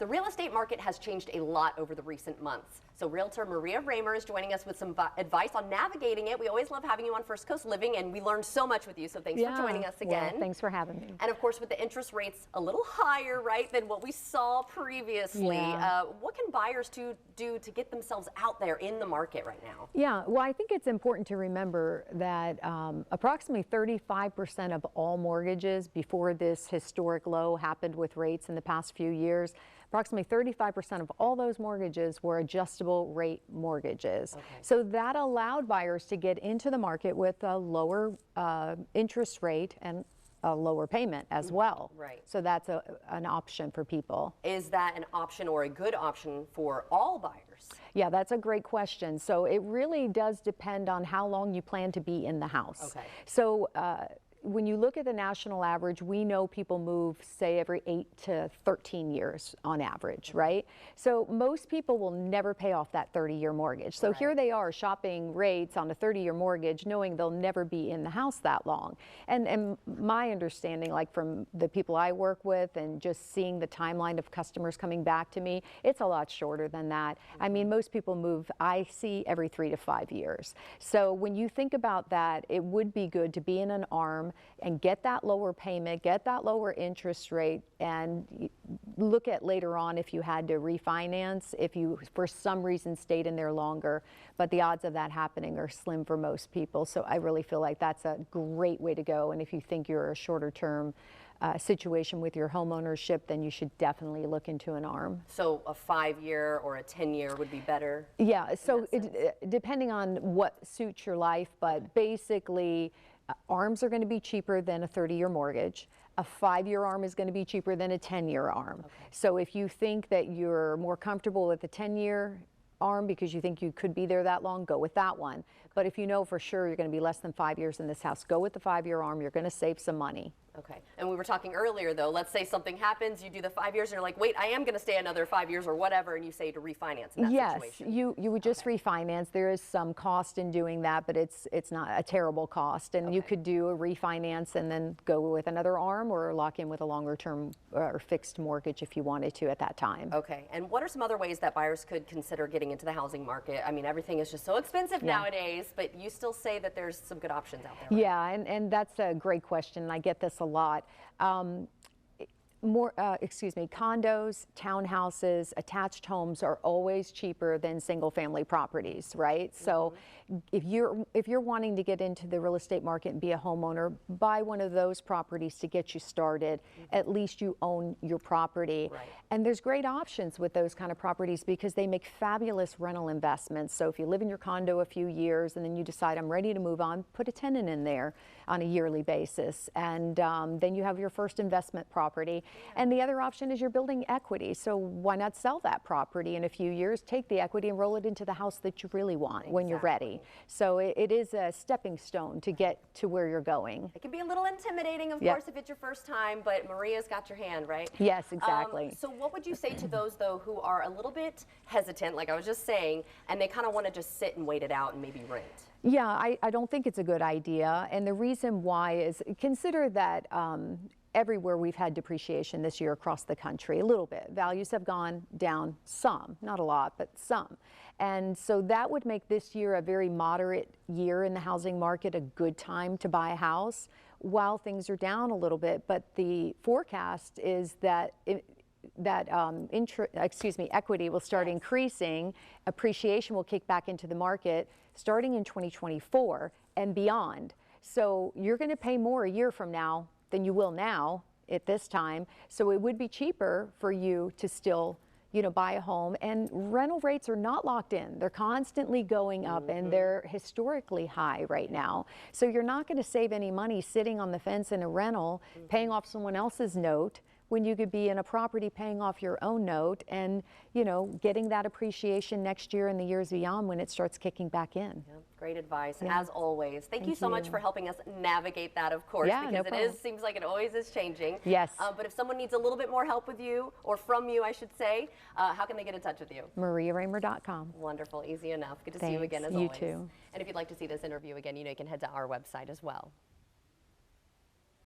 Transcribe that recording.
The real estate market has changed a lot over the recent months. So Realtor Maria Raymer is joining us with some advice on navigating it. We always love having you on First Coast Living, and we learned so much with you, so thanks for joining us again. Well, thanks for having me. And of course, with the interest rates a little higher, right, than what we saw previously, what can buyers do to get themselves out there in the market right now? Yeah, well, I think it's important to remember that approximately 35% of all mortgages before this historic low happened with rates in the past few years, approximately 35% of all those mortgages were adjustable rate mortgages. Okay. So that allowed buyers to get into the market with a lower interest rate and a lower payment as well. Right. So that's an option for people. Is that an option or a good option for all buyers? Yeah, that's a great question. So it really does depend on how long you plan to be in the house. Okay. So when you look at the national average, we know people move, say, every 8 to 13 years on average, right? So most people will never pay off that 30-year mortgage. So here they are shopping rates on a 30-year mortgage, knowing they'll never be in the house that long. And my understanding, like from the people I work with and just seeing the timeline of customers coming back to me, it's a lot shorter than that. I mean, most people move, I see, every 3 to 5 years. So when you think about that, it would be good to be in an ARM and get that lower payment, get that lower interest rate, and look at later on if you had to refinance, if you for some reason stayed in there longer. But the odds of that happening are slim for most people. So I really feel like that's a great way to go. And if you think you're a shorter term situation with your home ownership, then you should definitely look into an ARM. So a 5-year or a 10-year would be better? Yeah, so depending on what suits your life, but basically ARMs are going to be cheaper than a 30-year mortgage. A 5-year ARM is going to be cheaper than a 10-year ARM. Okay. So if you think that you're more comfortable with the 10-year ARM because you think you could be there that long, go with that one. But if you know for sure you're going to be less than 5 years in this house, go with the 5-year ARM. You're going to save some money. Okay. And we were talking earlier, though, let's say something happens, you do the 5 years, and you're like, wait, I am going to stay another 5 years or whatever, and you say to refinance in that situation. Yes, you would just refinance. There is some cost in doing that, but it's not a terrible cost. And you could do a refinance and then go with another ARM or lock in with a longer term or fixed mortgage if you wanted to at that time. Okay. And what are some other ways that buyers could consider getting into the housing market? I mean, everything is just so expensive nowadays, but you still say that there's some good options out there, right? Yeah, and that's a great question, and I get this a lot. Condos, townhouses, attached homes are always cheaper than single-family properties, right? So if you're wanting to get into the real estate market and be a homeowner, buy one of those properties to get you started. At least you own your property. Right. And there's great options with those kind of properties because they make fabulous rental investments. So if you live in your condo a few years and then you decide I'm ready to move on, put a tenant in there on a yearly basis, and then you have your first investment property. And the other option is you're building equity. So why not sell that property in a few years, take the equity and roll it into the house that you really want when you're ready. So it is a stepping stone to get to where you're going. It can be a little intimidating, of course, if it's your first time, but Maria's got your hand, right? Yes, exactly. So what would you say to those, though, who are a little bit hesitant, like I was just saying, and they kind of want to just sit and wait it out and maybe rent? Yeah, I don't think it's a good idea. And the reason why is consider that everywhere we've had depreciation this year across the country, a little bit. Values have gone down some, not a lot, but some. And so that would make this year a very moderate year in the housing market, a good time to buy a house while things are down a little bit. But the forecast is that equity will start increasing, appreciation will kick back into the market starting in 2024 and beyond. So you're going to pay more a year from now than you will now at this time. So it would be cheaper for you to still, buy a home. And rental rates are not locked in. They're constantly going up and they're historically high right now. So you're not going to save any money sitting on the fence in a rental, paying off someone else's note, when you could be in a property paying off your own note and, getting that appreciation next year and the years beyond when it starts kicking back in. Yep, great advice, as always. Thank you so much for helping us navigate that, of course, because it seems like it always is changing. Yes. But if someone needs a little bit more help with you, or from you, I should say, how can they get in touch with you? MariaRaymer.com. Wonderful, easy enough. Good to see you again, as you always. too. And if you'd like to see this interview again, you can head to our website as well.